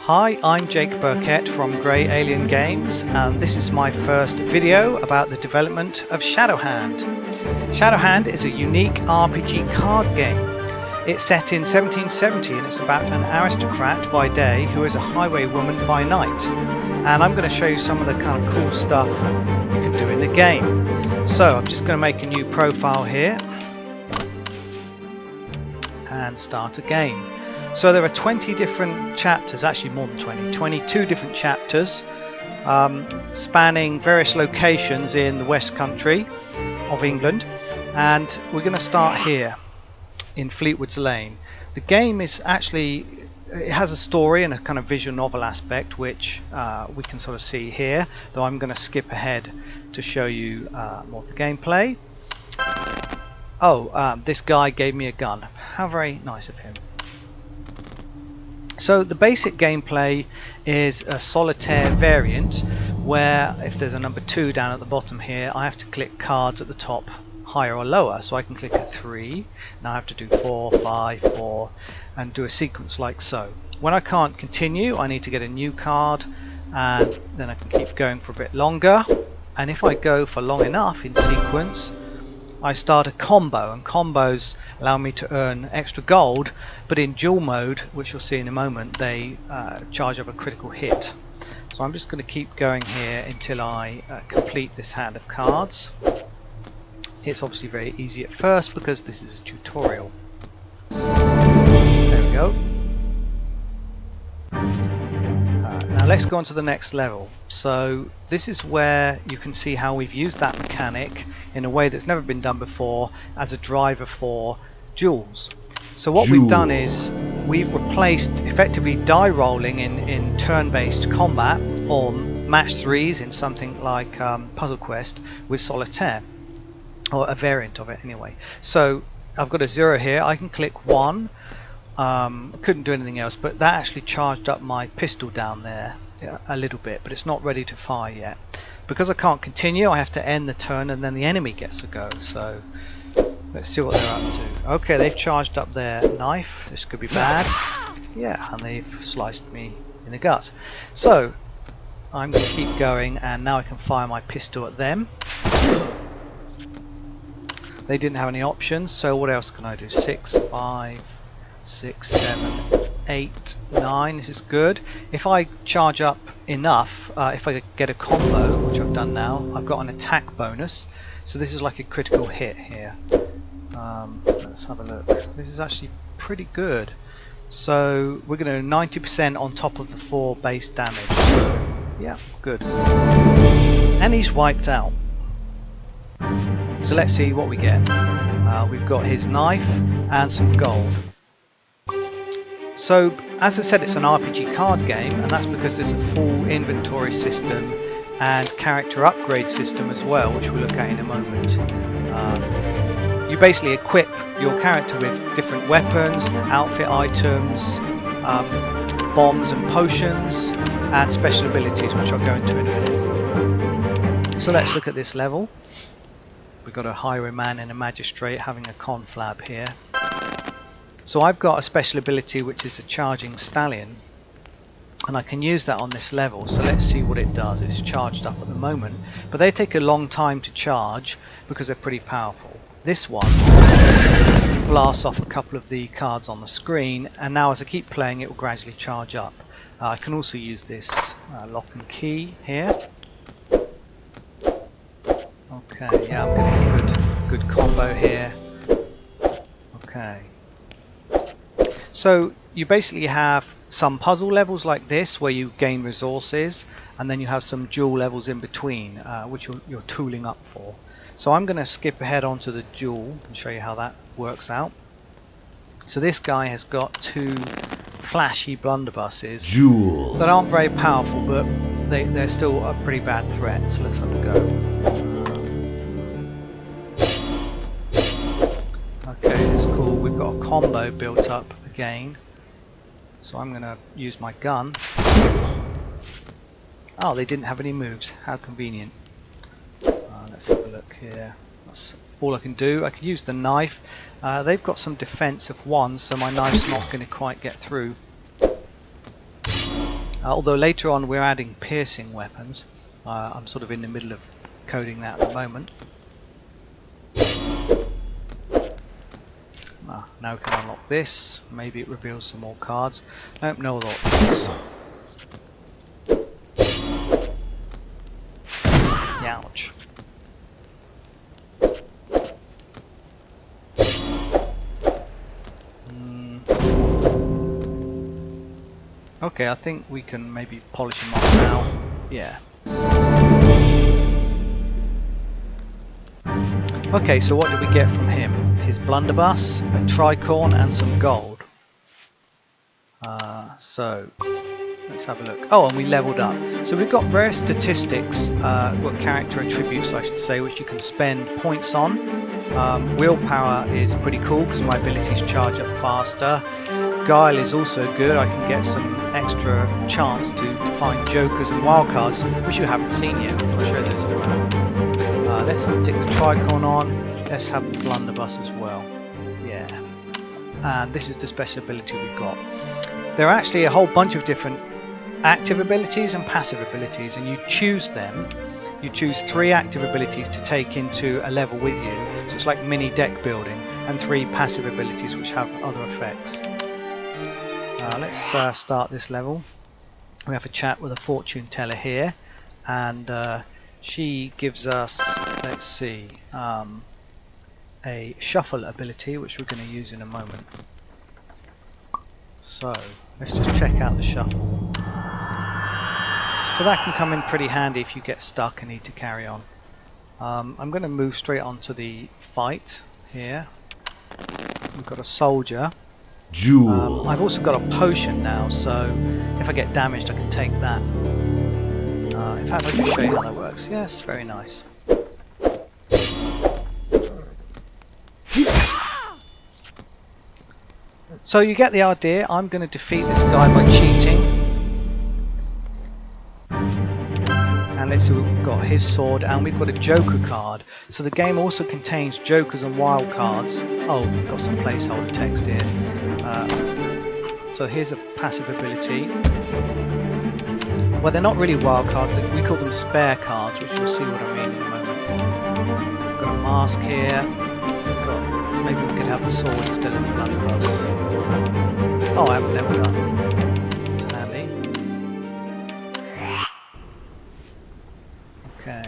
Hi, I'm Jake Burkett from Grey Alien Games, and this is my first video about the development of Shadowhand. Shadowhand is a unique RPG card game. It's set in 1770 and it's about an aristocrat by day who is a highwaywoman by night. And I'm going to show you some of the kind of cool stuff you can do in the game. So I'm just going to make a new profile here and start a game. So there are 20 different chapters, actually more than 20, 22 different chapters spanning various locations in the West Country of England, and we're going to start here in Fleetwood's Lane. The game is actually, it has a story and a kind of visual novel aspect which we can sort of see here, though I'm going to skip ahead to show you more of the gameplay. This guy gave me a gun. How very nice of him. So the basic gameplay is a solitaire variant where if there's a number 2 down at the bottom here, I have to click cards at the top higher or lower. So I can click a 3, now I have to do 4, 5, 4 and do a sequence like so. When I can't continue, I need to get a new card and then I can keep going for a bit longer, and if I go for long enough in sequence I start a combo, and combos allow me to earn extra gold, but in dual mode, which you'll see in a moment, they charge up a critical hit. So I'm just going to keep going here until I complete this hand of cards. It's obviously very easy at first because this is a tutorial. There we go. Now let's go on to the next level. So this is where you can see how we've used that mechanic in a way that's never been done before as a driver for duels. So what we've done is we've replaced effectively die rolling in turn-based combat or match 3s in something like Puzzle Quest with solitaire, or a variant of it anyway. So I've got a 0 here, I can click 1. Couldn't do anything else, but that actually charged up my pistol down there a little bit, but it's not ready to fire yet. Because I can't continue, I have to end the turn and then the enemy gets to go. So let's see what they're up to. Okay, they've charged up their knife. This could be bad. Yeah, and they've sliced me in the guts. So I'm going to keep going, and now I can fire my pistol at them. They didn't have any options, so what else can I do? 6, 5, 6, 7, 8, 9. This is good. If I charge up enough, if I get a combo, which I've done now, I've got an attack bonus. So this is like a critical hit here. Let's have a look. This is actually pretty good. So we're going to 90% on top of the 4 base damage. So yeah, good. And he's wiped out. So let's see what we get. We've got his knife and some gold. So as I said, it's an RPG card game, and that's because there's a full inventory system and character upgrade system as well, which we'll look at in a moment. You basically equip your character with different weapons, outfit items, bombs and potions, and special abilities, which I'll go into in a minute. So let's look at this level. We've got a highwayman and a magistrate having a conflab here. So I've got a special ability which is a charging stallion, and I can use that on this level. So let's see what it does. It's charged up at the moment, but they take a long time to charge because they're pretty powerful. This one blasts off a couple of the cards on the screen, and now as I keep playing it will gradually charge up. I can also use this lock and key here. Okay, yeah, I'm getting a good combo here. Okay. So you basically have some puzzle levels like this where you gain resources, and then you have some duel levels in between which you're tooling up for. So I'm going to skip ahead onto the duel and show you how that works out. So this guy has got 2 flashy blunderbusses that aren't very powerful, but they're still a pretty bad threat. So let's have a go. Okay, it's cool. We've got a combo built up again. So I'm going to use my gun. Oh, they didn't have any moves. How convenient. Let's have a look here. That's all I can do. I can use the knife. They've got some defense of 1, so my knife's not going to quite get through. although later on we're adding piercing weapons. I'm sort of in the middle of coding that at the moment. Now we can unlock this. Maybe it reveals some more cards. Nope, no other options. Ouch. Okay, I think we can maybe polish him off now. Yeah. Okay, so what did we get from him? His blunderbuss, a tricorn and some gold. So let's have a look. Oh, and we leveled up. So we've got various statistics, what character attributes I should say, which you can spend points on. Willpower is pretty cool because my abilities charge up faster. Guile is also good. I can get some extra chance to find jokers and wildcards, which you haven't seen yet. I'll show those in a moment. Let's stick the tricorn on. Let's have the blunderbuss as well. Yeah. And this is the special ability we've got. There are actually a whole bunch of different active abilities and passive abilities, and you choose them. You choose 3 active abilities to take into a level with you, so it's like mini deck building, and 3 passive abilities which have other effects. Let's start this level. We have a chat with a fortune teller here, and she gives us, let's see, a shuffle ability which we're going to use in a moment. So let's just check out the shuffle. So that can come in pretty handy if you get stuck and need to carry on. I'm going to move straight on to the fight here. We've got a soldier. I've also got a potion now, so if I get damaged I can take that. In fact, I'll just show you how that works. Yes, very nice. So you get the idea. I'm going to defeat this guy by cheating. And let's see, we've got his sword and we've got a joker card. So the game also contains jokers and wild cards. Oh, we've got some placeholder text here. So here's a passive ability. Well, they're not really wild cards, we call them spare cards, which you'll see what I mean in a moment. We've got a mask here. Maybe we could have the sword instead of the blunderbuss. Oh, I haven't leveled up. It's handy. Okay.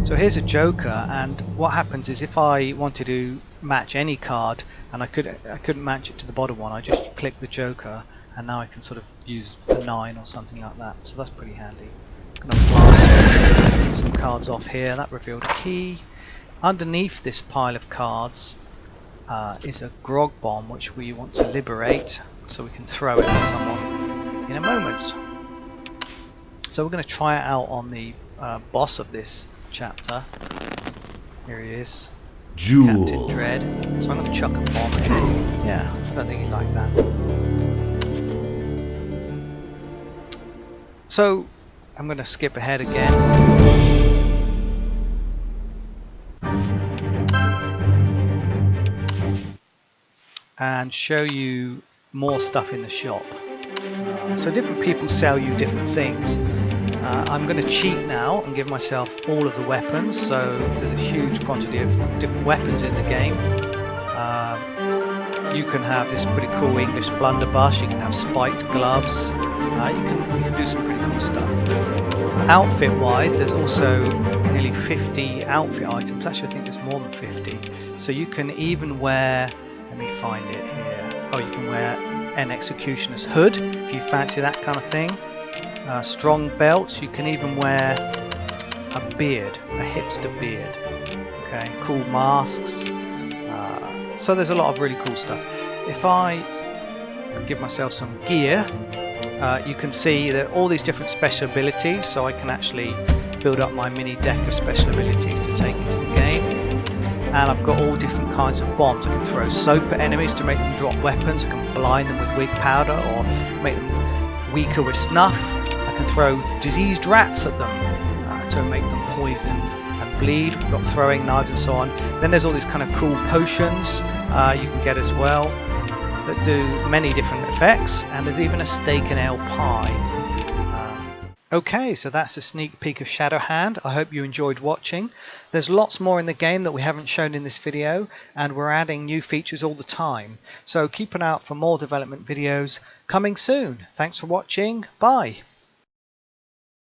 So here's a joker, and what happens is if I wanted to match any card and I couldn't match it to the bottom one, I just click the joker and now I can sort of use a 9 or something like that. So that's pretty handy. I'm going to blast some cards off here. That revealed a key. Underneath this pile of cards is a grog bomb which we want to liberate, so we can throw it at someone in a moment. So we're going to try it out on the boss of this chapter. Here he is, Captain Dread. So I'm going to chuck a bomb in. Yeah, I don't think he'd like that. So I'm going to skip ahead again. And show you more stuff in the shop. So different people sell you different things. I'm going to cheat now and give myself all of the weapons. So there's a huge quantity of different weapons in the game. You can have this pretty cool English blunderbuss. You can have spiked gloves. You can do some pretty cool stuff. Outfit wise, there's also nearly 50 outfit items. Actually, I think there's more than 50. So you can even wear, let me find it here. Oh, you can wear an executioner's hood if you fancy that kind of thing. Strong belts. You can even wear a beard, a hipster beard. Okay, cool masks. So there's a lot of really cool stuff. If I give myself some gear, you can see that all these different special abilities, so I can actually build up my mini deck of special abilities to take into the game. And I've got all different kinds of bombs. I can throw soap at enemies to make them drop weapons. I can blind them with wig powder or make them weaker with snuff. I can throw diseased rats at them to make them poisoned and bleed. We've got throwing knives and so on. Then there's all these kind of cool potions you can get as well. that do many different effects, and there's even a steak and ale pie. Okay, so that's a sneak peek of Shadowhand. I hope you enjoyed watching. There's lots more in the game that we haven't shown in this video, and we're adding new features all the time. So keep an eye out for more development videos coming soon. Thanks for watching. Bye.